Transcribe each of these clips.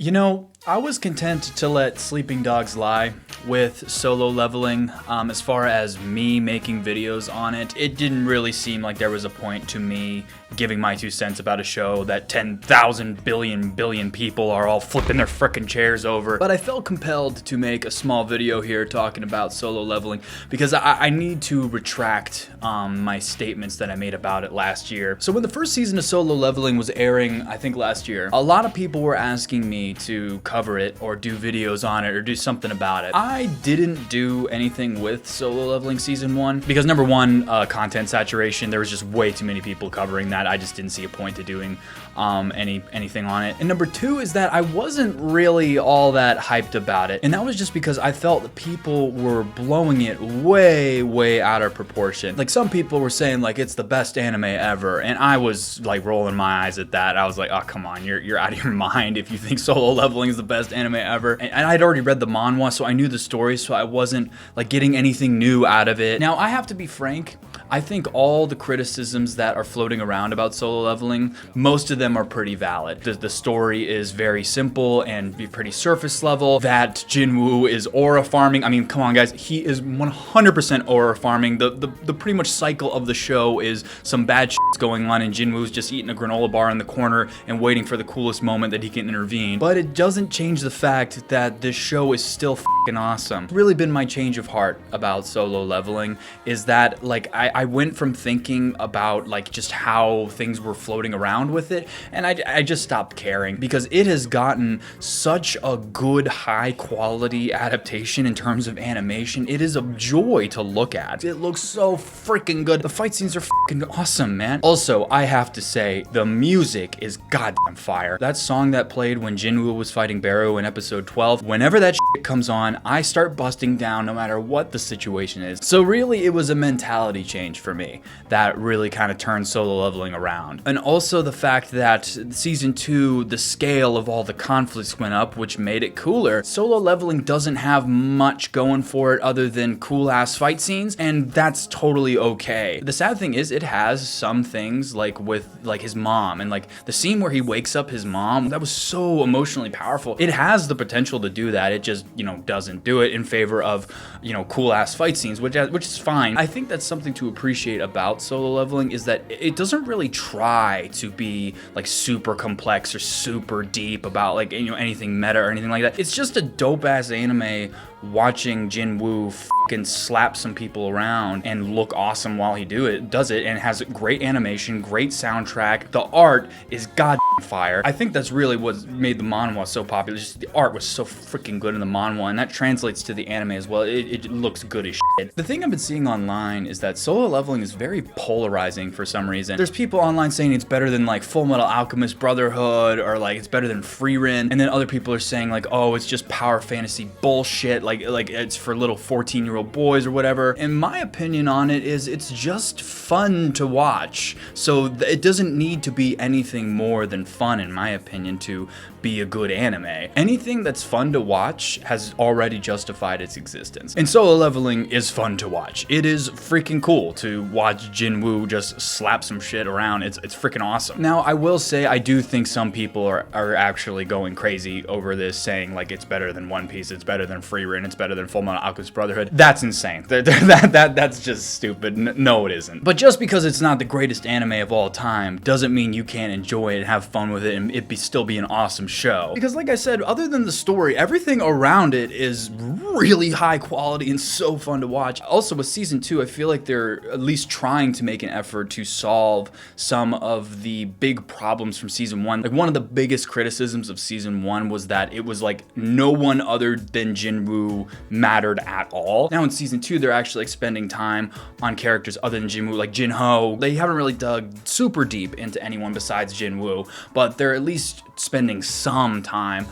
You know, I was content to let sleeping dogs lie with solo leveling. As far as me making videos on it, it didn't really seem like there was a point to me giving my 2 cents about a show that 10,000 billion people are all flipping their frickin' chairs over. But I felt compelled to make a small video here talking about solo leveling because I need to retract my statements that I made about it last year. So when the first season of Solo Leveling was airing, I think last year, a lot of people were asking me to cover it or do videos on it or do something about it. I didn't do anything with Solo Leveling Season 1 because number one, content saturation. There was just way too many people covering that. I just didn't see a point to doing anything on it. And number two is that I wasn't really all that hyped about it. And that was just because I felt that people were blowing it way out of proportion. Like some people were saying like it's the best anime ever. And I was like rolling my eyes at that. I was like, oh, come on, you're out of your mind if you think Solo Leveling is the best anime ever. And I'd already read the manhwa, so I knew the story, so I wasn't like getting anything new out of it. Now, I have to be frank, I think all the criticisms that are floating around about Solo Leveling, most of them are pretty valid. The story is very simple and pretty surface level. That Jinwoo is aura farming. I mean, come on guys, he is 100% aura farming. The pretty much cycle of the show is some bad shit's going on and Jinwoo's just eating a granola bar in the corner and waiting for the coolest moment that he can intervene. But it doesn't change the fact that this show is still f***ing awesome. It's really been my change of heart about Solo Leveling is that like I went from thinking about like just how things were floating around with it and I just stopped caring because it has gotten such a good high quality adaptation in terms of animation. It is a joy to look at. It looks so freaking good. The fight scenes are freaking awesome, man. Also, I have to say the music is goddamn fire. That song that played when Jinwoo was fighting Barrow in episode 12, whenever that shit comes on, I start busting down no matter what the situation is. So really it was a mentality change for me that really kind of turned Solo Leveling around. And also the fact that season 2, the scale of all the conflicts went up, which made it cooler. Solo Leveling doesn't have much going for it other than cool ass fight scenes, and that's totally okay. The sad thing is it has some things like with like his mom and like the scene where he wakes up his mom, that was so emotionally powerful. It has the potential to do that. It just, you know, doesn't do it in favor of, you know, cool ass fight scenes, which is fine. I think that's something to appreciate about Solo Leveling is that it doesn't really try to be like super complex or super deep about like, you know, anything meta or anything like that. It's just a dope ass anime watching Jinwoo fucking slap some people around and look awesome while he does it, and it has great animation, great soundtrack. The art is goddamn fire. I think that's really what made the manhwa so popular. Just the art was so freaking good in the manhwa, and that translates to the anime as well. It looks good as shit. The thing I've been seeing online is that Solo Leveling is very polarizing for some reason. There's people online saying it's better than like Full Metal Alchemist Brotherhood or like it's better than Frieren, and then other people are saying like, oh, it's just power fantasy bullshit. Like it's for little 14-year-old boys or whatever. And my opinion on it is it's just fun to watch. So it doesn't need to be anything more than fun, in my opinion, to be a good anime. Anything that's fun to watch has already justified its existence. And Solo Leveling is fun to watch. It is freaking cool to watch Jinwoo just slap some shit around. It's freaking awesome. Now, I will say I do think some people are actually going crazy over this, saying like it's better than One Piece, it's better than Frieren, it's better than Full Metal Alchemist Brotherhood. That's insane. That's just stupid. No, it isn't. But just because it's not the greatest anime of all time doesn't mean you can't enjoy it and have fun with it and it still be an awesome show. Because like I said, other than the story, everything around it is really high quality and so fun to watch. Also with season 2, I feel like they're at least trying to make an effort to solve some of the big problems from season 1. Like one of the biggest criticisms of season 1 was that it was like no one other than Jinwoo mattered at all. Now in season 2, they're actually like spending time on characters other than Jinwoo, like Jinho. They haven't really dug super deep into anyone besides Jinwoo, but they're at least spending some time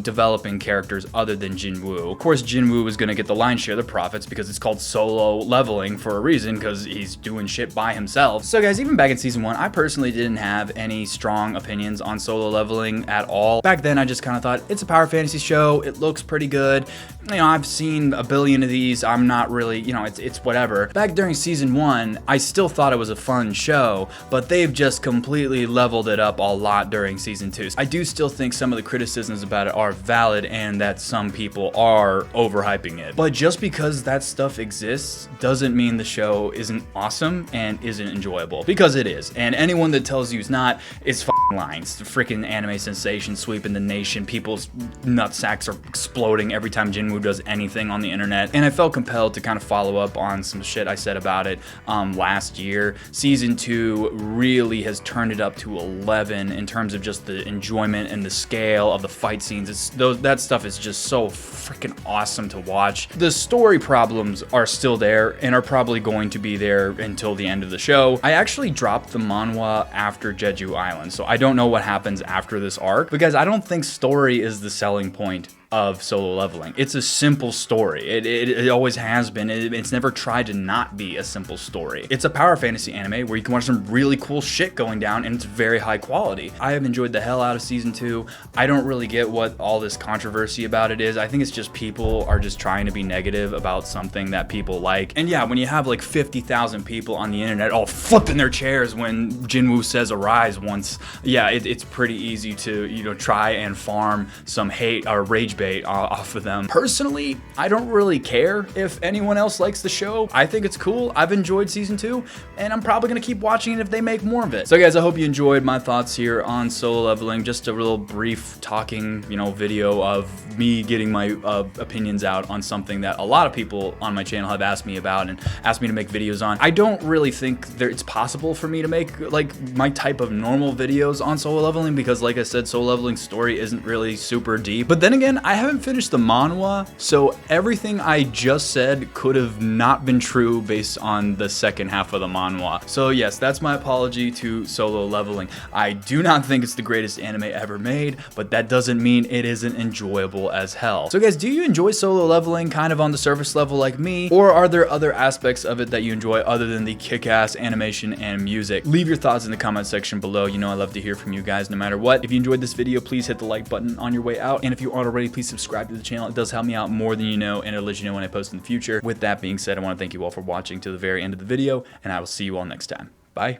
developing characters other than Jinwoo. Of course, Jinwoo is gonna get the lion's share of the profits because it's called Solo Leveling for a reason, because he's doing shit by himself. So guys, even back in season 1, I personally didn't have any strong opinions on Solo Leveling at all. Back then, I just kind of thought, it's a power fantasy show, it looks pretty good. You know, I've seen a billion of these, I'm not really, you know, it's whatever. Back during season 1, I still thought it was a fun show, but they've just completely leveled it up a lot during season 2. I do still think some of the criticisms about it are valid and that some people are overhyping it. But just because that stuff exists doesn't mean the show isn't awesome and isn't enjoyable, because it is. And anyone that tells you it's not is f***ing lying. It's the freaking anime sensation sweeping the nation. People's nutsacks are exploding every time Jinwoo does anything on the internet. And I felt compelled to kind of follow up on some shit I said about it last year. Season 2 really has turned it up to 11 in terms of just the enjoyment and the scale of the fight scenes. That stuff is just so freaking awesome to watch. The story problems are still there and are probably going to be there until the end of the show. I actually dropped the manhwa after Jeju Island, so I don't know what happens after this arc, because I don't think story is the selling point of Solo Leveling. It's a simple story. It always has been. It's never tried to not be a simple story. It's a power fantasy anime where you can watch some really cool shit going down, and it's very high quality. I have enjoyed the hell out of season 2. I don't really get what all this controversy about it is. I think it's just people are just trying to be negative about something that people like. And yeah, when you have like 50,000 people on the internet all flipping their chairs when Jinwoo says arise once, yeah, it's pretty easy to, you know, try and farm some hate or rage bait off of them. Personally, I don't really care if anyone else likes the show. I think it's cool. I've enjoyed season 2, and I'm probably gonna keep watching it if they make more of it. So guys, I hope you enjoyed my thoughts here on Solo Leveling. Just a little brief talking, you know, video of me getting my opinions out on something that a lot of people on my channel have asked me about and asked me to make videos on. I don't really think it's possible for me to make like my type of normal videos on Solo Leveling, because like I said, Solo Leveling's story isn't really super deep. But then again, I haven't finished the manhwa, so everything I just said could have not been true based on the second half of the manhwa. So yes, that's my apology to Solo Leveling. I do not think it's the greatest anime ever made, but that doesn't mean it isn't enjoyable as hell. So guys, do you enjoy Solo Leveling kind of on the surface level like me, or are there other aspects of it that you enjoy other than the kick-ass animation and music? Leave your thoughts in the comment section below. You know I love to hear from you guys no matter what. If you enjoyed this video, please hit the like button on your way out, and if you aren't already, please subscribe to the channel. It does help me out more than you know, and it'll let you know when I post in the future. With that being said, I want to thank you all for watching to the very end of the video, and I will see you all next time. Bye.